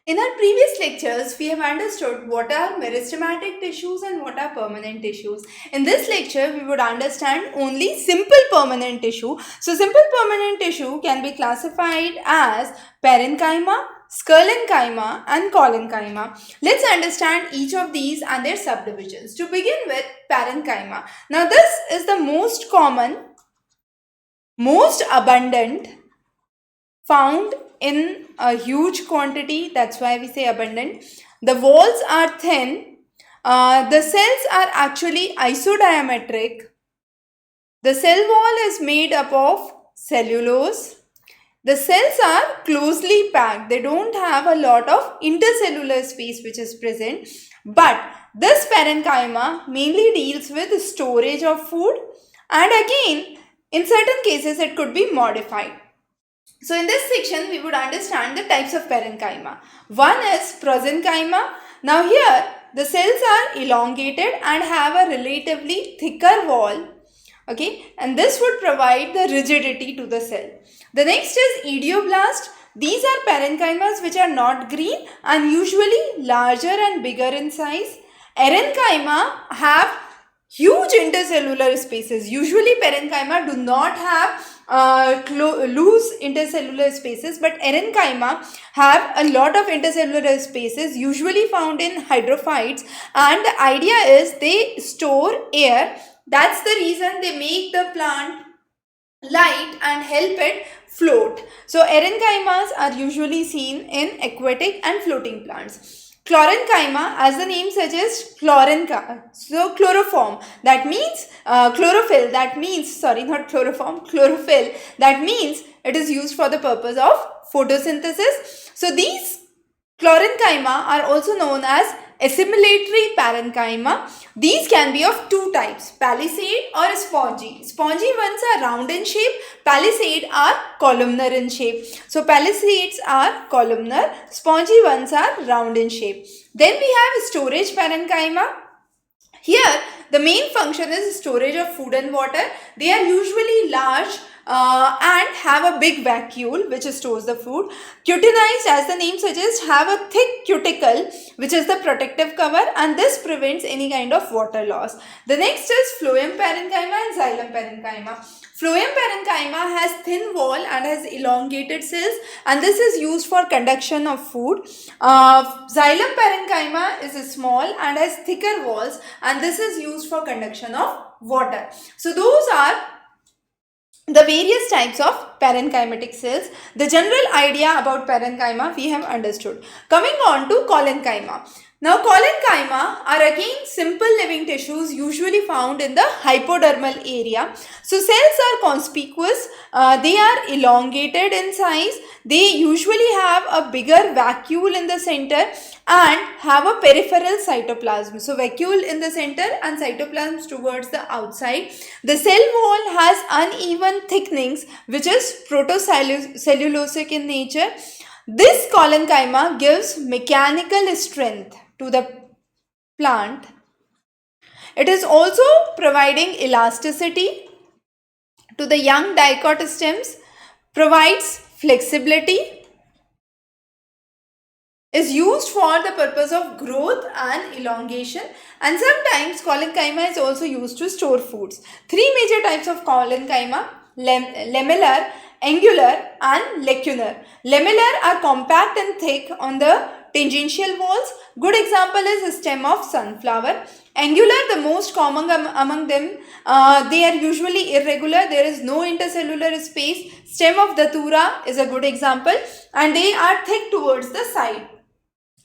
In our previous lectures, we have understood what are meristematic tissues and what are permanent tissues. In this lecture, we would understand only simple permanent tissue. So, simple permanent tissue can be classified as Parenchyma, Sclerenchyma and Collenchyma. Let's understand each of these and their subdivisions. To begin with, Parenchyma. Now, this is the most common, most abundant, found in a huge quantity, that's why we say abundant. The walls are thin, the cells are actually isodiametric. The cell wall is made up of cellulose. The cells are closely packed, they don't have a lot of intercellular space which is present, but this parenchyma mainly deals with storage of food, and again in certain cases it could be modified. So in this section, we would understand the types of parenchyma. One is prosenchyma. Now here, the cells are elongated and have a relatively thicker wall. Okay, and this would provide the rigidity to the cell. The next is idioblast. These are parenchymas which are not green and usually larger and bigger in size. Aerenchyma have huge intercellular spaces. Usually parenchyma do not have loose intercellular spaces, but Aerenchyma have a lot of intercellular spaces usually found in hydrophytes, and the idea is they store air. That's the reason they make the plant light and help it float. So Aerenchymas are usually seen in aquatic and floating plants. Chlorenchyma, as the name suggests, so chloroform, that means chlorophyll, that means, sorry, not chloroform, chlorophyll, that means it is used for the purpose of photosynthesis. So these Chlorenchyma are also known as assimilatory parenchyma. These can be of two types, palisade or spongy. Spongy ones are round in shape, palisade are columnar in shape. So palisades are columnar, spongy ones are round in shape. Then we have storage parenchyma. Here, the main function is storage of food and water. They are usually large and have a big vacuole which stores the food. Cutinized, as the name suggests, have a thick cuticle which is the protective cover, and this prevents any kind of water loss. The next is Phloem parenchyma and Xylem parenchyma. Phloem parenchyma has thin wall and has elongated cells, and this is used for conduction of food. Xylem parenchyma is small and has thicker walls, and this is used for conduction of water. So those are the various types of parenchymatic cells. The general idea about parenchyma we have understood. Coming on to collenchyma. Now collenchyma are again simple living tissues usually found in the hypodermal area. So cells are conspicuous, they are elongated in size, they usually have a bigger vacuole in the center and have a peripheral cytoplasm. So vacuole in the center and cytoplasm towards the outside. The cell wall has uneven thicknings which is protocellulosic in nature. This collenchyma gives mechanical strength to the plant. It is also providing elasticity to the young dicot stems, provides flexibility, is used for the purpose of growth and elongation, and sometimes collenchyma is also used to store foods. Three major types of collenchyma: lamellar, angular and lacunar. Lamellar are compact and thick on the tangential walls. Good example is stem of sunflower. Angular, the most common among them, they are usually irregular. There is no intercellular space. Stem of datura is a good example, and they are thick towards the side.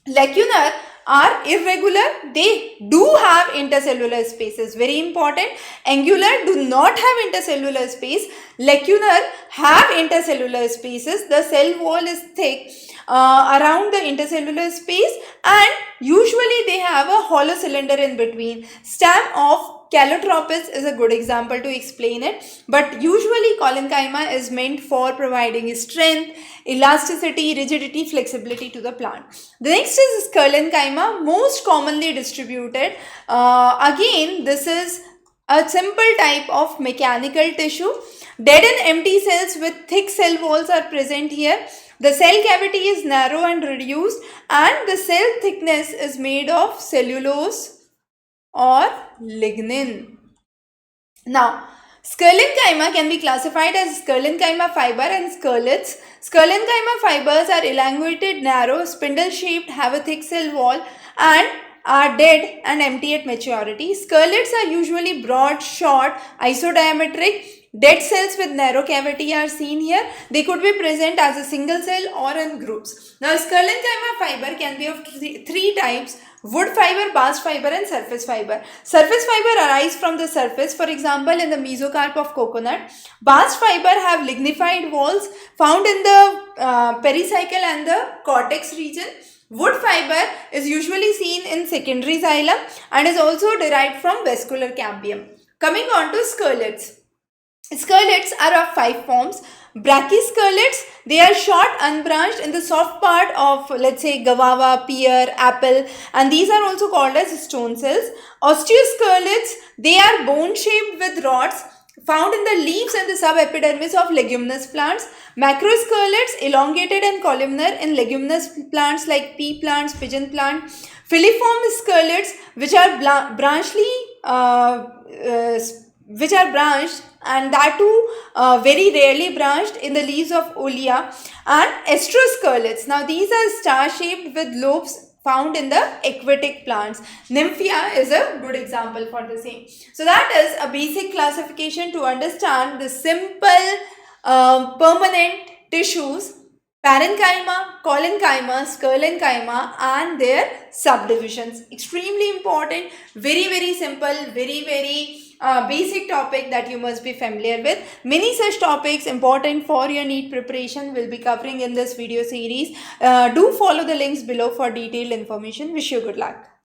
Lacunar are irregular, they do have intercellular spaces, very important. Angular do not have intercellular space, lacunar have intercellular spaces. The cell wall is thick around the intercellular space, and usually they have a hollow cylinder in between. Stem of Calotropis is a good example to explain it, but usually collenchyma is meant for providing strength, elasticity, rigidity, flexibility to the plant. The next is Sclerenchyma, most commonly distributed. Again, this is a simple type of mechanical tissue. Dead and empty cells with thick cell walls are present here. The cell cavity is narrow and reduced, and the cell thickness is made of cellulose or lignin. Now, Sclerenchyma can be classified as Sclerenchyma fiber and scalets. Sclerenchyma fibers are elongated, narrow, spindle-shaped, have a thick cell wall, and are dead and empty at maturity. Scalets are usually broad, short, isodiametric. Dead cells with narrow cavity are seen here. They could be present as a single cell or in groups. Now, Sclerenchyma fiber can be of three types: wood fiber, bast fiber, and surface fiber. Surface fiber arise from the surface, for example, in the mesocarp of coconut. Bast fiber have lignified walls found in the pericycle and the cortex region. Wood fiber is usually seen in secondary xylem and is also derived from vascular cambium. Coming on to scalets. Scalets are of 5 forms. Brachyscalets, they are short, unbranched in the soft part of, let's say, guava, pear, apple, and these are also called as stone cells. Osteoscalets, they are bone shaped with rods found in the leaves and the subepidermis of leguminous plants. Macroscalets, elongated and columnar in leguminous plants like pea plants, pigeon plant. Filiform scalets, which are branched, and that too very rarely branched in the leaves of olea. And astroscalets, now these are star shaped with lobes found in the aquatic plants. Nymphia is a good example for the same. So that is a basic classification to understand the simple permanent tissues: Parenchyma, Collenchyma, Sclerenchyma, and their subdivisions. Extremely important, very simple, very basic topic that you must be familiar with. Many such topics important for your NEET preparation will be covering in this video series. Do follow the links below for detailed information. Wish you good luck.